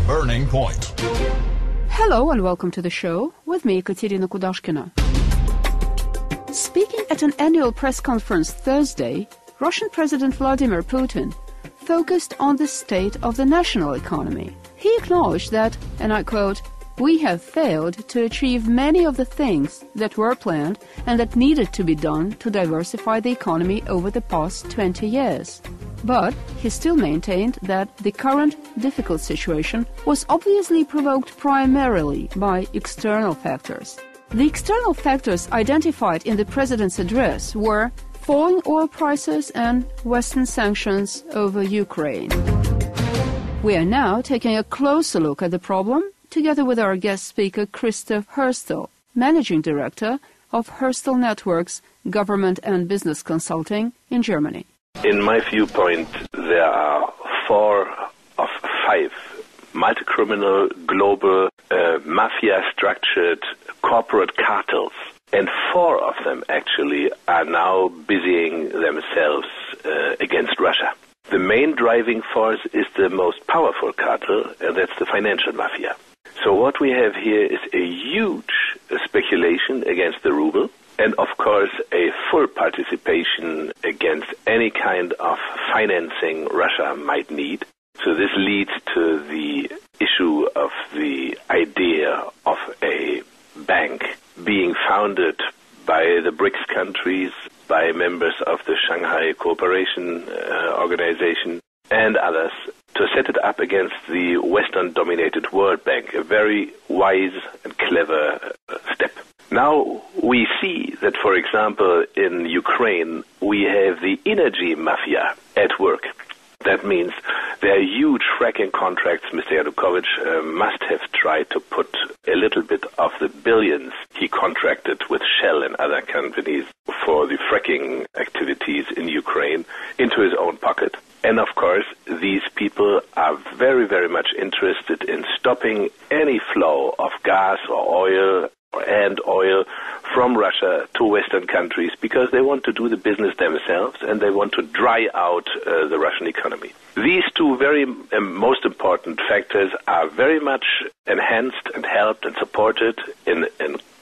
Burning Point. Hello and welcome to the show with me, Katerina Kudashkina. Speaking at an annual press conference Thursday, Russian President Vladimir Putin focused on the state of the national economy. He acknowledged that, and I quote, "We have failed to achieve many of the things that were planned and that needed to be done to diversify the economy over the past 20 years. But he still maintained that the current difficult situation was obviously provoked primarily by external factors. The external factors identified in the president's address were falling oil prices and Western sanctions over Ukraine. We are now taking a closer look at the problem, together with our guest speaker Christoph Horstel, Managing Director of Horstel Networks Government and Business Consulting in Germany. In my viewpoint, there are 4 of 5 multi-criminal, global, mafia-structured corporate cartels, and 4 of them actually are now busying themselves against Russia. The main driving force is the most powerful cartel, and that's the financial mafia. So what we have here is a huge speculation against the ruble, and of course a full participation against any kind of financing Russia might need. So this leads to the issue of the idea of a bank being founded by the BRICS countries, by members of the Shanghai Cooperation Organization and others, to set it up against the Western-dominated World Bank, a very wise and clever step. Now we see that, for example, in Ukraine, we have the energy mafia at work. That means there are huge fracking contracts. Mr. Yanukovych must have tried to put a little bit of the billions he contracted with Shell and other companies for the fracking activities in Ukraine into his own pocket. And of course, these people are very, very much interested in stopping any flow of gas or oil from Russia to Western countries, because they want to do the business themselves and they want to dry out the Russian economy. These 2 very most important factors are very much enhanced and helped and supported in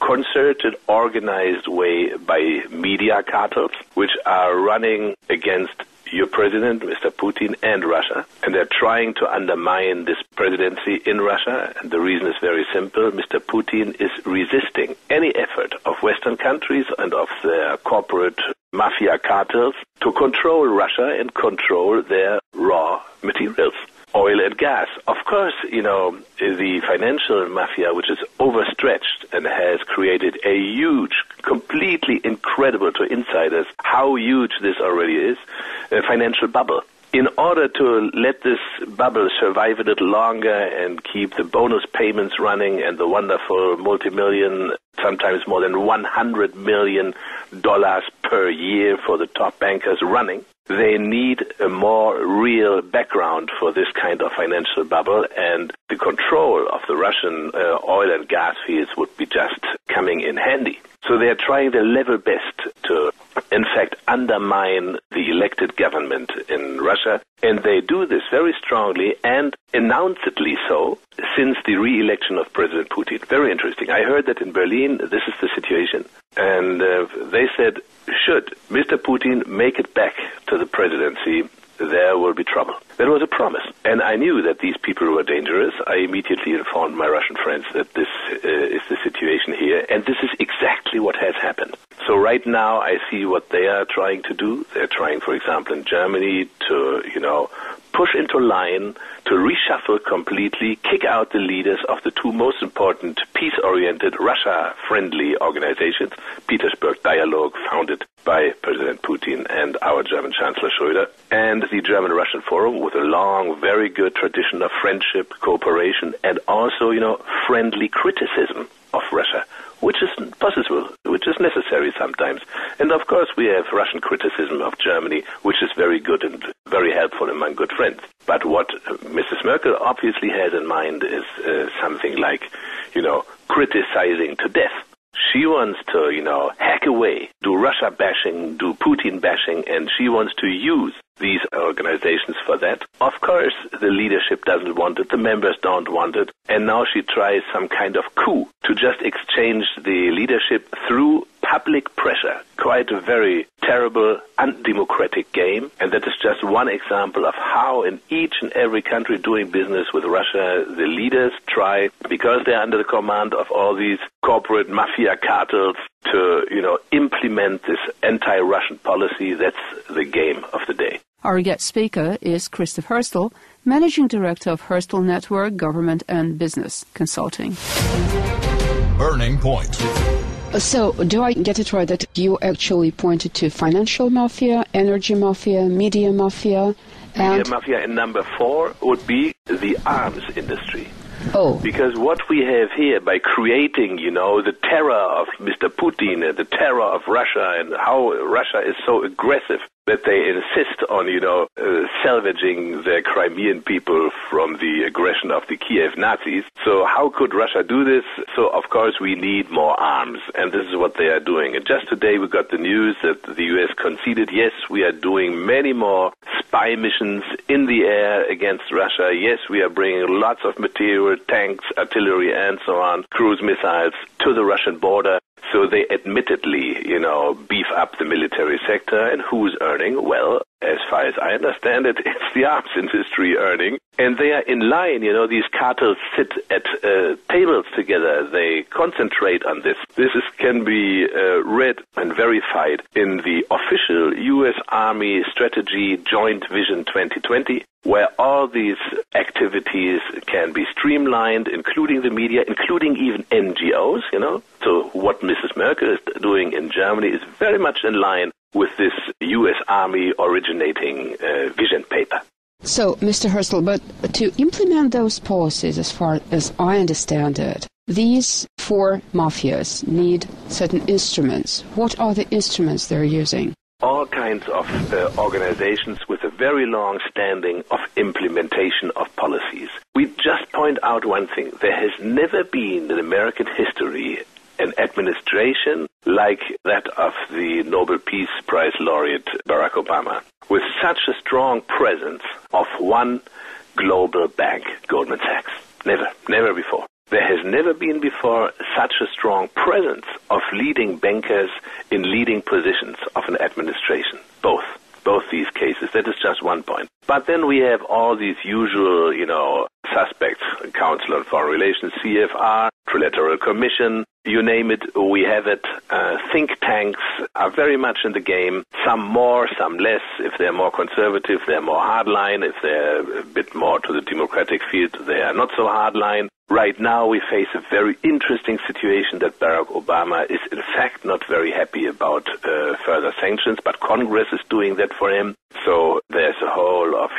concerted, organized way by media cartels, which are running against your president, Mr. Putin, and Russia, and they're trying to undermine this presidency in Russia, and the reason is very simple. Mr. Putin is resisting any effort of Western countries and of their corporate mafia cartels to control Russia and control their raw materials, oil and gas. Of course, the financial mafia, which is overstretched and has created a huge, completely incredible to insiders how huge this already is, a financial bubble. In order to let this bubble survive a little longer and keep the bonus payments running and the wonderful multi-million, sometimes more than $100 million per year for the top bankers running, they need a more real background for this kind of financial bubble, and the control of the Russian oil and gas fields would be just coming in handy. So they are trying their level best to, in fact, undermine the elected government in Russia, and they do this very strongly and announcedly so since the re-election of President Putin. Very interesting. I heard that in Berlin this is the situation, and they said, should Mr. Putin make it back to the presidency, there will be trouble. That was a promise. And I knew that these people were dangerous. I immediately informed my Russian friends that this is the situation here, and this is exactly what has happened. So right now I see what they are trying to do. They're trying, for example, in Germany to, push into line, to reshuffle completely, kick out the leaders of the 2 most important peace-oriented, Russia-friendly organizations, Petersburg Dialogue, founded by President Putin and our German Chancellor Schröder, and the German-Russian Forum, with a long, very good tradition of friendship, cooperation, and also, friendly criticism of Russia, which is possible, which is necessary sometimes. And of course we have Russian criticism of Germany, which is very good and very helpful among good friends. But what Mrs. Merkel obviously has in mind is something like, criticizing to death. She wants to, hack away, do Russia bashing, do Putin bashing, and she wants to use these organizations for that. Of course, the leadership doesn't want it, the members don't want it, and now she tries some kind of coup to just exchange the leadership through public pressure. Quite a very terrible, undemocratic game, and that is just one example of how in each and every country doing business with Russia, the leaders try, because they're under the command of all these corporate mafia cartels, to, implement this anti-Russian policy. That's the game of the day. Our guest speaker is Christoph Horstel, Managing Director of Horstel Network, Government and Business Consulting. Burning Point. So, do I get it right that you actually pointed to financial mafia, energy mafia, media mafia, Media mafia, and number 4 would be the arms industry. Oh. Because what we have here, by creating, the terror of Mr. Putin and the terror of Russia and how Russia is so aggressive that they insist on, salvaging the Crimean people from the aggression of the Kiev Nazis. So how could Russia do this? So, of course, we need more arms, and this is what they are doing. And just today we got the news that the U.S. conceded, yes, we are doing many more spy missions in the air against Russia. Yes, we are bringing lots of material, tanks, artillery, and so on, cruise missiles to the Russian border. So they admittedly, beef up the military sector. And who's earning? Well, as far as I understand it, it's the arms industry earning. And they are in line, these cartels sit at tables together. They concentrate on this. This can be read and verified in the official U.S. Army Strategy Joint Vision 2020, where all these activities can be streamlined, including the media, including even NGOs, So what Mrs. Merkel is doing in Germany is very much in line with this U.S. Army originating vision paper. So, Mr. Horstel, but to implement those policies, as far as I understand it, these 4 mafias need certain instruments. What are the instruments they're using? All kinds of organizations with a very long standing of implementation of policies. We just point out one thing. There has never been in American history an administration like that of the Nobel Peace Prize laureate Barack Obama, with such a strong presence of one global bank, Goldman Sachs. Never before. There has never been before such a strong presence of leading bankers in leading positions of an administration. Both these cases. That is just one point. But then we have all these usual, suspects, Council on Foreign Relations, CFR, Trilateral Commission, you name it, we have it. Think tanks are very much in the game, some more, some less. If they're more conservative, they're more hardline. If they're a bit more to the democratic field, they are not so hardline. Right now we face a very interesting situation that Barack Obama is in fact not very happy about further sanctions, but Congress is doing that for him. So there's a whole of,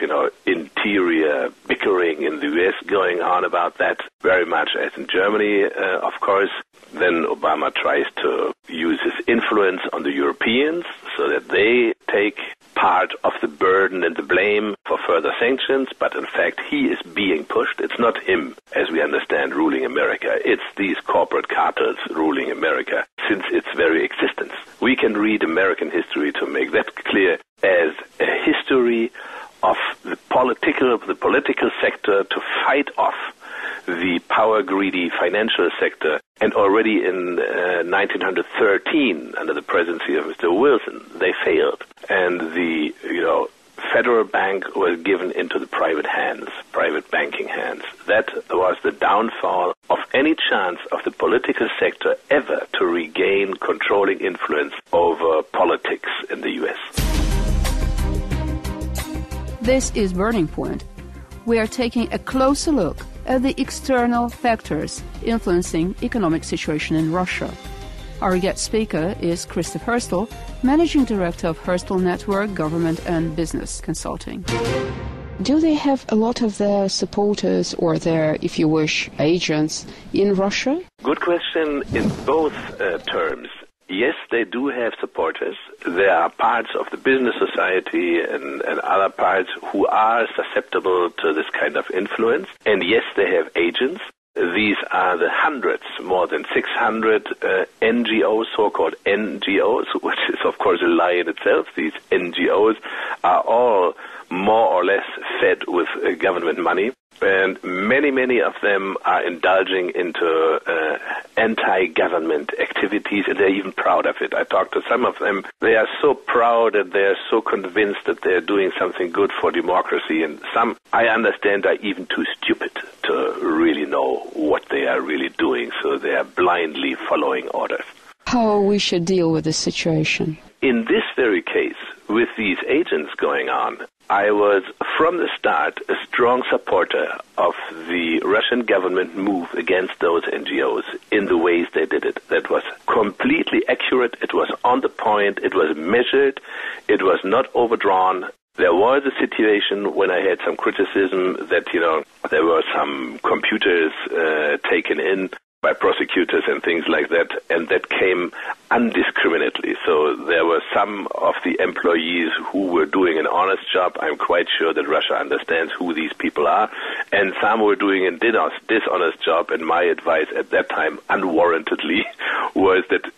interior bickering in the U.S. going on about that, very much as in Germany, of course. Then Obama tries to use his influence on the Europeans so that they take part of the burden and the blame for further sanctions, but in fact he is being pushed. It's not him, as we understand, ruling America. It's these corporate cartels ruling America since its very existence. We can read American history to make that clear as a history of the political sector to fight off the power-greedy financial sector. And already in 1913, under the presidency of Mr. Wilson, they failed. And the, federal bank was given into the private banking hands. That was the downfall of any chance of the political sector ever to regain controlling influence over politics in the U.S. This is Burning Point. We are taking a closer look at the external factors influencing economic situation in Russia. Our guest speaker is Christoph Horstel, Managing Director of Horstel Network, Government and Business Consulting. Do they have a lot of their supporters or their, if you wish, agents in Russia? Good question in both terms. Yes, they do have supporters. There are parts of the business society and other parts who are susceptible to this kind of influence. And yes, they have agents. These are the hundreds, more than 600 NGOs, so-called NGOs, which is of course a lie in itself. These NGOs are all more or less fed with government money, and many of them are indulging into anti-government activities, and they're even proud of it. I talked to some of them. They are so proud and they're so convinced that they're doing something good for democracy, and some, I understand, are even too stupid to really know what they are really doing, so they are blindly following orders. How we should deal with this situation? In this very case, with these agents going on, I was, from the start, a strong supporter of the Russian government move against those NGOs in the ways they did it. That was completely accurate, it was on the point, it was measured, it was not overdrawn. There was a situation when I had some criticism that, there were some computers taken in by prosecutors and things like that, and that came undiscriminately. So there were some of the employees who were doing an honest job. I'm quite sure that Russia understands who these people are, and some were doing a dishonest job, and my advice at that time, unwarrantedly, was that,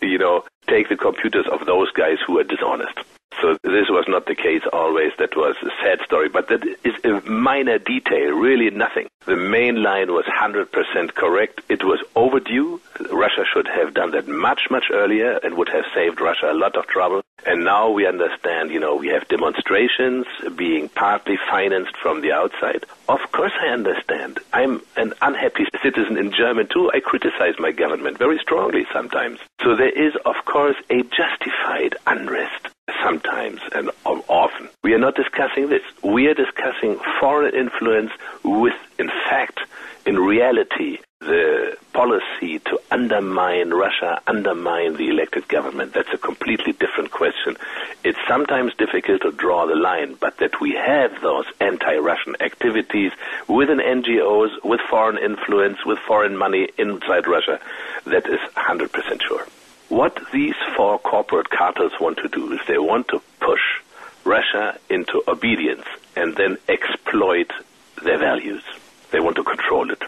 take the computers of those guys who are dishonest. So this was not the case always. That was a sad story, but that is a minor detail, really nothing. The main line was 100% correct. It was overdue. Russia should have done that much earlier and would have saved Russia a lot of trouble. And now we understand, we have demonstrations being partly financed from the outside. Of course I understand. I'm an unhappy citizen in Germany too. I criticize my government very strongly sometimes. So there is, of course, a justified unrest. Sometimes and often. We are not discussing this. We are discussing foreign influence with, in reality, the policy to undermine Russia, undermine the elected government. That's a completely different question. It's sometimes difficult to draw the line, but that we have those anti-Russian activities within NGOs, with foreign influence, with foreign money inside Russia, that is 100% sure. What these four corporate cartels want to do is they want to push Russia into obedience and then exploit their values. They want to control it.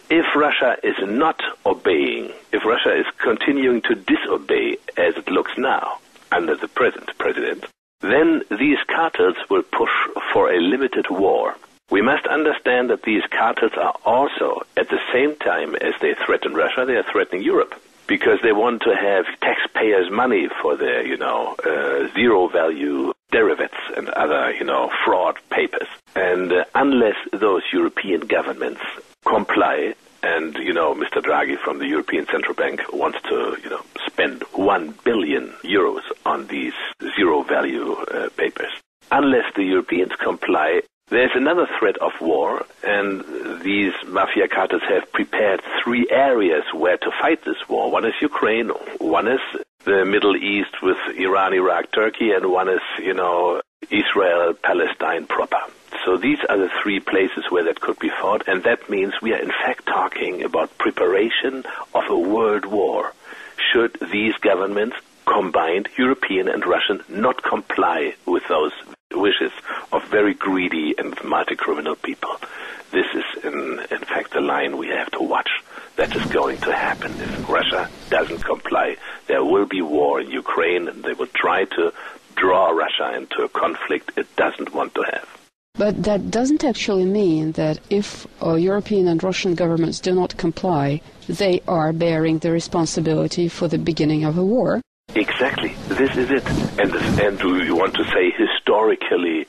If Russia is not obeying, if Russia is continuing to disobey as it looks now under the present president, then these cartels will push for a limited war. We must understand that these cartels are also, at the same time as they threaten Russia, they are threatening Europe, because they want to have taxpayers' money for their, zero-value derivatives and other, fraud papers. And unless those European governments comply, and, Mr. Draghi from the European Central Bank wants to, spend 1 billion euros on these zero-value papers. Unless the Europeans comply, there's another threat of war, and these mafia cartels have prepared 3 areas where to fight this war. One is Ukraine, one is the Middle East with Iran, Iraq, Turkey, and one is, Israel, Palestine proper. So these are the 3 places where that could be fought, and that means we are in fact talking about preparation of a world war. Should these governments, combined European and Russian, not comply with those wishes of very greedy and multi-criminal people. This is, in fact, the line we have to watch. That is going to happen if Russia doesn't comply. There will be war in Ukraine, and they will try to draw Russia into a conflict it doesn't want to have. But that doesn't actually mean that if European and Russian governments do not comply, they are bearing the responsibility for the beginning of a war. Exactly. This is it. And do you want to say historically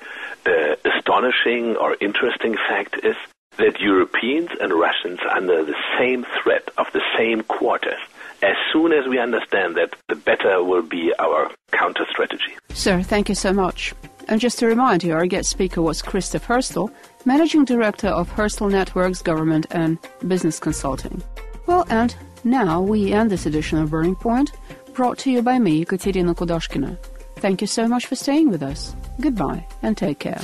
astonishing or interesting fact is that Europeans and Russians are under the same threat of the same quarters. As soon as we understand that, the better will be our counter-strategy. Sir, thank you so much. And just to remind you, our guest speaker was Christoph Horstel, Managing Director of Horstel Networks Government and Business Consulting. Well, and now we end this edition of Burning Point, brought to you by me, Katerina Kudashkina. Thank you so much for staying with us. Goodbye and take care.